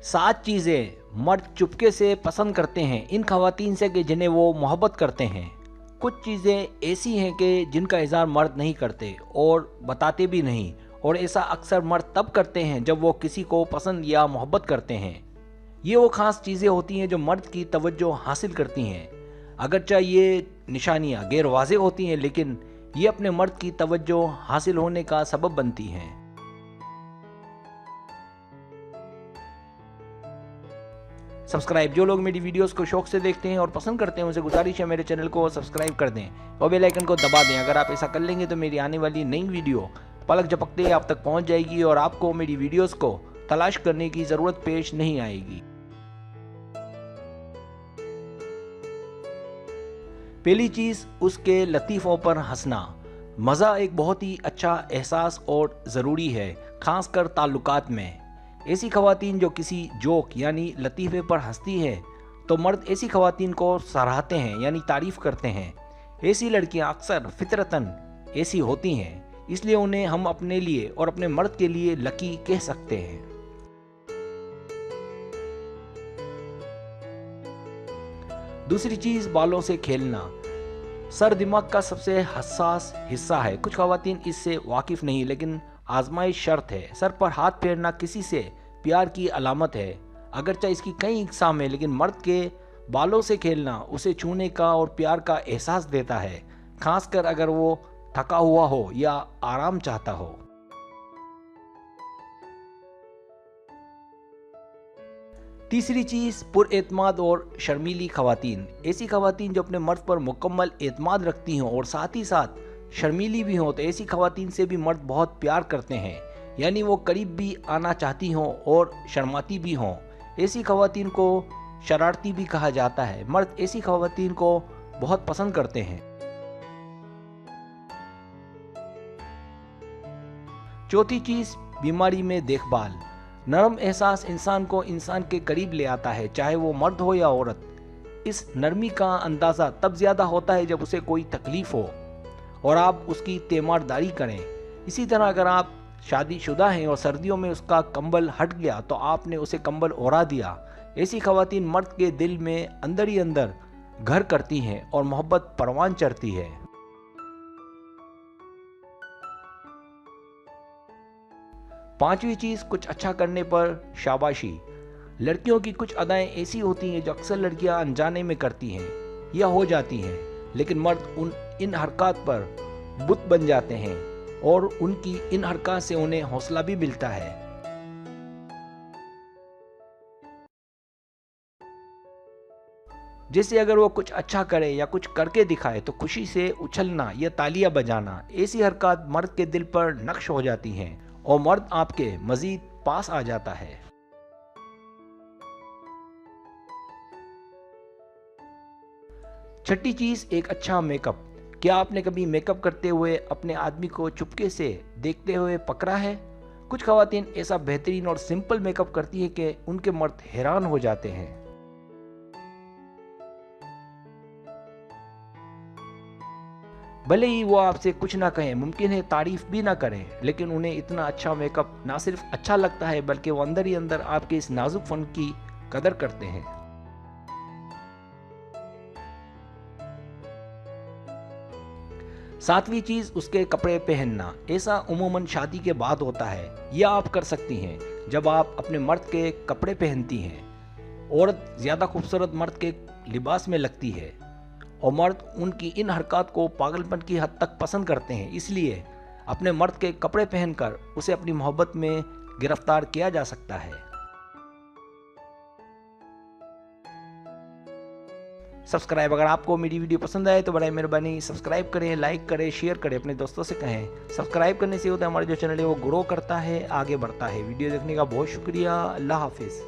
7 चीज़ें मर्द चुपके से पसंद करते हैं इन खवातीन से कि जिन्हें वो मोहब्बत करते हैं। कुछ चीज़ें ऐसी हैं कि जिनका इज़हार मर्द नहीं करते और बताते भी नहीं, और ऐसा अक्सर मर्द तब करते हैं जब वो किसी को पसंद या मोहब्बत करते हैं। ये वो ख़ास चीज़ें होती हैं जो मर्द की तवज्जो हासिल करती हैं। अगरचे ये निशानियाँ गैर वाज़ेह होती हैं, लेकिन ये अपने मर्द की तवज्जो हासिल होने का सबब बनती हैं। सब्सक्राइब, जो लोग मेरी वीडियोस को शौक से देखते हैं और पसंद करते हैं उनसे गुजारिश है मेरे चैनल को सब्सक्राइब कर दें और बेल आइकन को दबा दें। अगर आप ऐसा कर लेंगे तो मेरी आने वाली नई वीडियो पलक झपकते ही आप तक पहुंच जाएगी और आपको मेरी वीडियोस को तलाश करने की ज़रूरत पेश नहीं आएगी। पहली चीज़, उसके लतीफ़ों पर हंसना। मज़ा एक बहुत ही अच्छा एहसास और ज़रूरी है, ख़ासकर ताल्लुकात में। ऐसी खवातीन जो किसी जोक यानी लतीफ़े पर हंसती है तो मर्द ऐसी खवातीन को सराहते हैं यानी तारीफ़ करते हैं। ऐसी लड़कियां अक्सर फितरतन ऐसी होती हैं, इसलिए उन्हें हम अपने लिए और अपने मर्द के लिए लकी कह सकते हैं। दूसरी चीज़, बालों से खेलना। सर दिमाग का सबसे हसास हिस्सा है। कुछ खवातीन इससे वाकिफ नहीं, लेकिन आजमाइश शर्त है। सर पर हाथ फेरना किसी से प्यार की अलामत है, अगरचे इसकी कई इकसाम है, लेकिन मर्द के बालों से खेलना उसे छूने का और प्यार का एहसास देता है, खासकर अगर वो थका हुआ हो या आराम चाहता हो। तीसरी चीज़, पुरएतमाद और शर्मीली खवातीन। ऐसी खवातीन जो अपने मर्द पर मुकम्मल एतमाद रखती हों और साथ ही साथ शर्मीली भी हों, तो ऐसी खवातीन से भी मर्द बहुत प्यार करते हैं, यानी वो करीब भी आना चाहती हों और शर्माती भी हों। ऐसी खवातीन को शरारती भी कहा जाता है। मर्द ऐसी खवातीन को बहुत पसंद करते हैं। चौथी चीज़, बीमारी में देखभाल। नरम एहसास इंसान को इंसान के करीब ले आता है, चाहे वो मर्द हो या औरत। इस नरमी का अंदाज़ा तब ज़्यादा होता है जब उसे कोई तकलीफ़ हो और आप उसकी तीमारदारी करें। इसी तरह अगर आप शादीशुदा हैं और सर्दियों में उसका कंबल हट गया तो आपने उसे कंबल ओढ़ा दिया। ऐसी खवातीन मर्द के दिल में अंदर ही अंदर घर करती हैं और मोहब्बत परवान चढ़ती है। पांचवी चीज़, कुछ अच्छा करने पर शाबाशी। लड़कियों की कुछ अदाएं ऐसी होती हैं जो अक्सर लड़कियां अनजाने में करती हैं या हो जाती हैं, लेकिन मर्द इन हरकत पर बुत बन जाते हैं और उनकी इन हरकत से उन्हें हौसला भी मिलता है। जैसे अगर वो कुछ अच्छा करे या कुछ करके दिखाए तो खुशी से उछलना या तालियां बजाना। ऐसी हरकत मर्द के दिल पर नक्श हो जाती हैं और मर्द आपके मजीद पास आ जाता है। छठी चीज, एक अच्छा मेकअप। क्या आपने कभी मेकअप करते हुए अपने आदमी को चुपके से देखते हुए पकड़ा है? कुछ खवातीन ऐसा बेहतरीन और सिंपल मेकअप करती है कि उनके मर्द हैरान हो जाते हैं। भले ही वो आपसे कुछ ना कहें, मुमकिन है तारीफ भी ना करें, लेकिन उन्हें इतना अच्छा मेकअप ना सिर्फ अच्छा लगता है बल्कि वो अंदर ही अंदर आपके इस नाजुक फन की कदर करते हैं। सातवीं चीज, उसके कपड़े पहनना। ऐसा उमूमन शादी के बाद होता है, या आप कर सकती हैं जब आप अपने मर्द के कपड़े पहनती हैं। औरत ज्यादा खूबसूरत मर्द के लिबास में लगती है और मर्द उनकी इन हरकत को पागलपन की हद तक पसंद करते हैं, इसलिए अपने मर्द के कपड़े पहनकर उसे अपनी मोहब्बत में गिरफ्तार किया जा सकता है। सब्सक्राइब, अगर आपको मेरी वीडियो पसंद आए तो बड़ी मेहरबानी सब्सक्राइब करें, लाइक करें, शेयर करें, अपने दोस्तों से कहें। सब्सक्राइब करने से होता है हमारा जो चैनल है वो ग्रो करता है, आगे बढ़ता है। वीडियो देखने का बहुत शुक्रिया। अल्लाह हाफिज़।